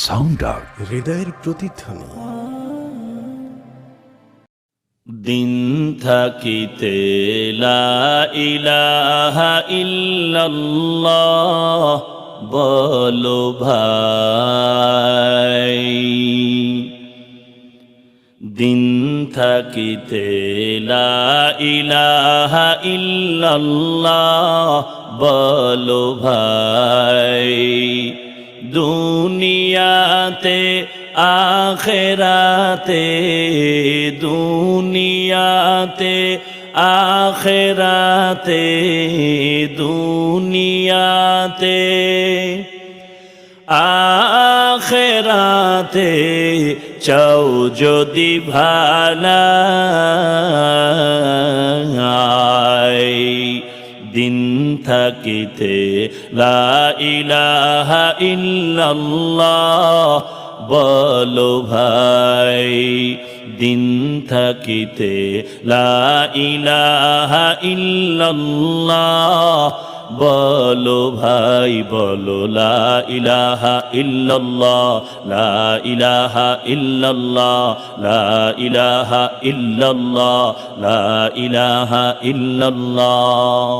Sound out, হৃদয়ের প্রতিধ্বনি। দিন থাকিতে লা ইলাহা ইল্লাল্লাহ বলো ভাই, দিন থাকিতে লা ইলাহা ইল্লাল্লাহ বলো ভাই, দুনিয়াতে আখেরাতে, দুনিয়াতে আখেরাতে, দুনিয়াতে আখেরাতে চাও যদি ভালাই, দিন থাকিতে লা ইলাহা ইল্লাল্লাহ বলো ভাই, দিন থাকিতে লা ইলাহা ইল্লাল্লাহ বলো ভাই, বলো লা ইলাহা ইল্লাল্লাহ, লা ইলাহা ইল্লাল্লাহ, লা ইলাহা ইল্লাল্লাহ, লা ইলাহা ইল্লাল্লাহ।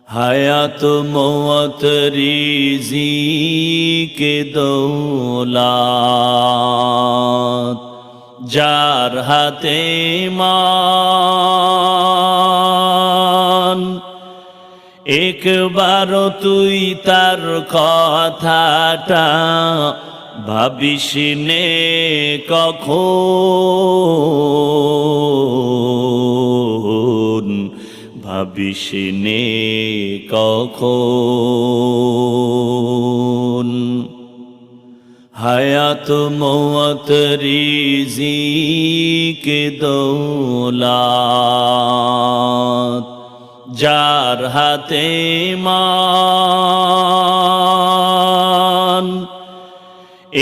হায়াত মওত রিজিক দৌলত যার হাতে মান, একবার তুই তার কথাটা ভাবিস নে কখন, ভাবিস নে কখন। হায়াত মওত রিজিক দৌলত যার হাতে মান,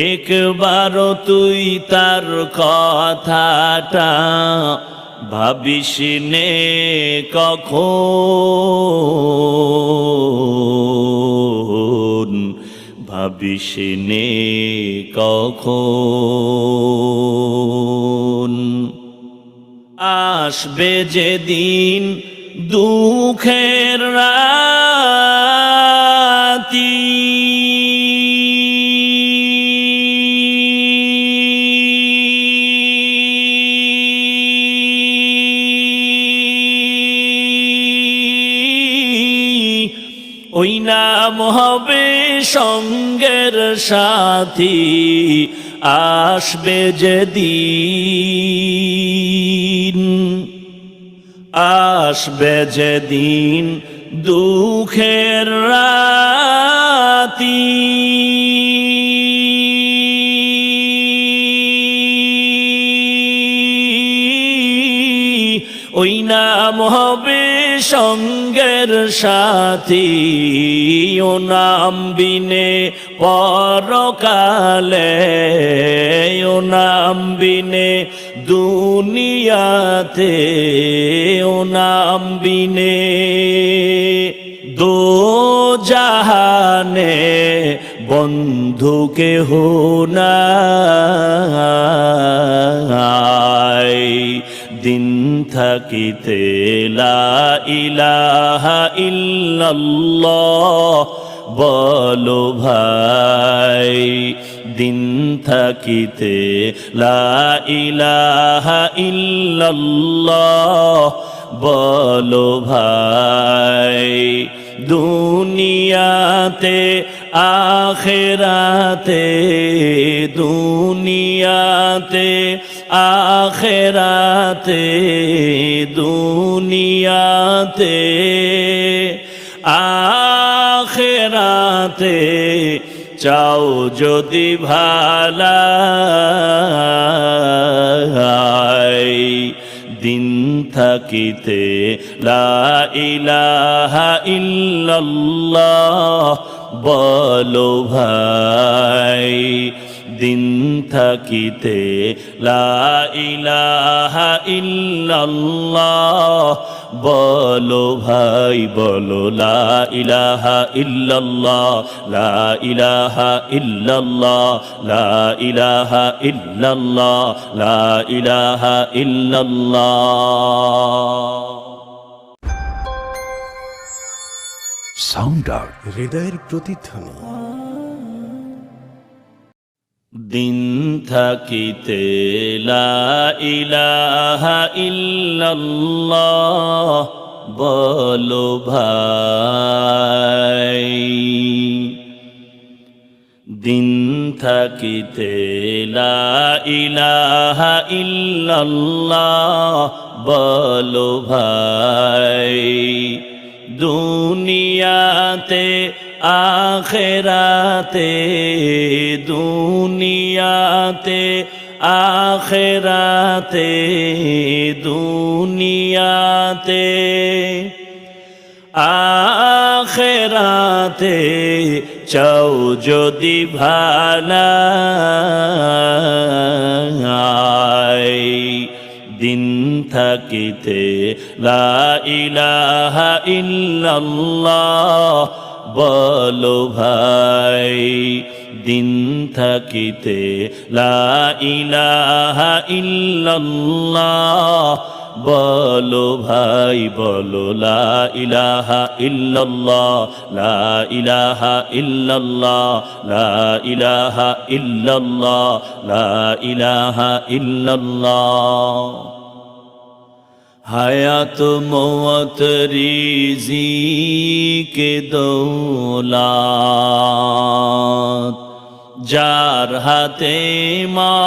একবার তুই তার কথাটা ভাবিস নে কখন, ভাবিস নে কখন। আসবে যেদিন দুঃখের রাতি, ওই নাম হবে সঙ্গের সাথী। আসবে যেদিন, আসবে যেদিন দুঃখের রাতি, ওই নাম হবে সঙ্গের সাথী। ও নাম বিনে পরকালে, ও নাম বিনে দুনিয়াতে, ও নাম বিনে দো জাহানে বন্ধু কেহ নাই। দিন থাকিতে লা ইলাহা ইল্লাল্লাহ বলো ভাই, দিন থাকিতে লা ইলাহা ইল্লাল্লাহ বলো ভাই, দুনিয়াতে আখেরাতে, দুনিয়াতে আখেরাতে, দুনিয়াতে আখেরাতে চাও যদি ভালাই, দিন থাকিতে লা ইলাহা ইল্লাল্লাহ বলো ভাই, দিন থাকিতে লা ইলাহা ইল্লাল্লাহ বলো ভাই বলো লা ইলাহা ইল্লাল্লাহ লা ইলাহা ইল্লাল্লাহ লা ইলাহা ইল্লাল্লাহ লা ইলাহা ইল্লাল্লাহ। সাউন্ড আউট, হৃদয়ের প্রতিধ্বনি। দিন থাকিতে লা ইলাহা ইল্লাল্লাহ বলো ভাই, দিন থাকিতে লা ইলাহা ইল্লাল্লাহ বলো ভাই, দুনিয়াতে আখেরাতে দুনিয়াতে আখেরাতে দুনিয়াতে আখেরাতে চাও যদি ভালাই, দিন থাকিতে লা ইলাহা ইল্লাল্লাহ বলো ভাই, দিন থাকিতে লা ইলাহা ইল্লাল্লাহ বলো ভাই বলো লা ইলাহা ইল্লাল্লাহ লা ইলাহা ইল্লাল্লাহ লা ইলাহা ইল্লাল্লাহ লা ইলাহা ইল্লাল্লাহ। হায়াত মওত রিজিক দৌলত যার হাতে মান,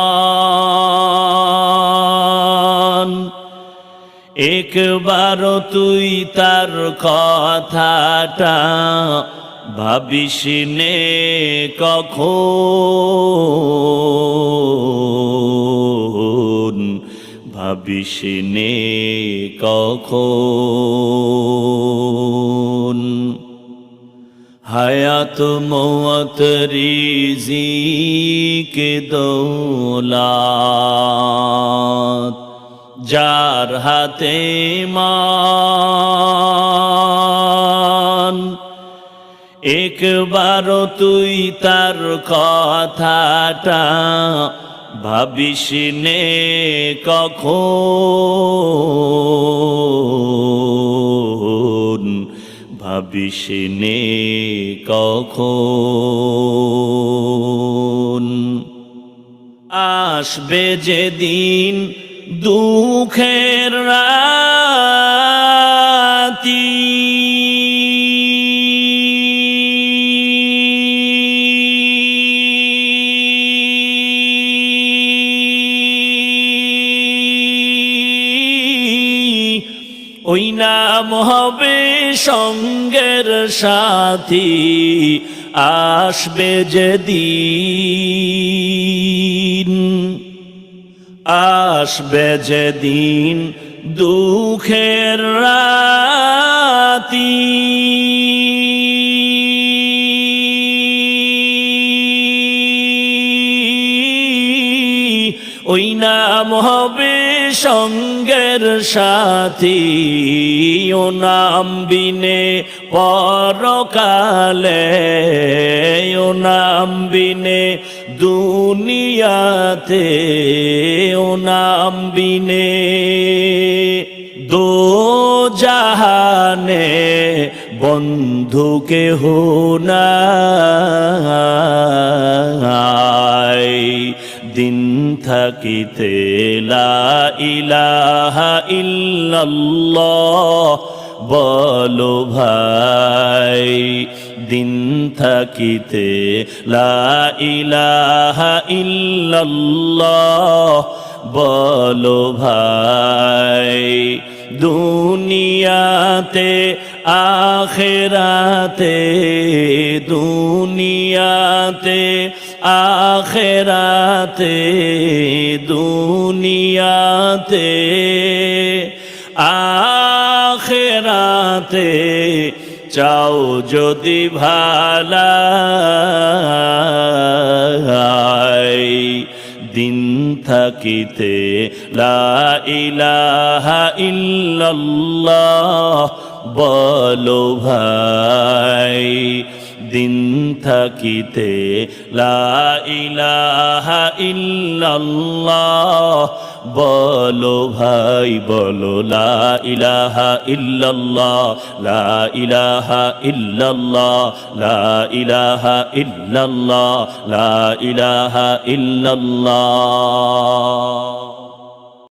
একবার তুই তার কথাটা ভাবিস নে কখন, ভাবিস নে কখন। হায়াত মওত রিজিক দৌলত যার হাতে মান, একবার তুই তার কথাটা ভাবিস নে কখন, ভাবিস নে কখন। আসবে যেদিন দুঃখের রাতি, ওই নাম হবে সঙ্গের সাথী। আসবে যেদিন, আসবে যেদিন দুঃখের রাতি, ওই নাম হবে সঙ্গের সাথী। ও নাম বিনে পরকালে, ও নাম বিনে দুনিয়াতে, ও নাম বিনে দো জাহানে বন্ধু কেহ নাই। দিন থাকিতে লা ইলাহা ইল্লাল্লাহ বলো ভাই, দিন থাকিতে লা ইলাহা ইল্লাল্লাহ বলো ভাই, দুনিয়াতে আখেরাতে দুনিয়াতে আখেরাতে দুনিয়াতে আখেরাতে চাও যদি ভালাই, দিন থাকিতে লা ইলাহা ইল্লাল্লাহ বলো ভাই, দিন থাকিতে লা ইলাহা ইল্লাল্লাহ বলো ভাই, বলো লা ইলাহা ইল্লাল্লাহ, লা ইলাহা ইল্লাল্লাহ, লা ইলাহা ইল্লাল্লাহ, লা ইলাহা ইল্লাল্লাহ।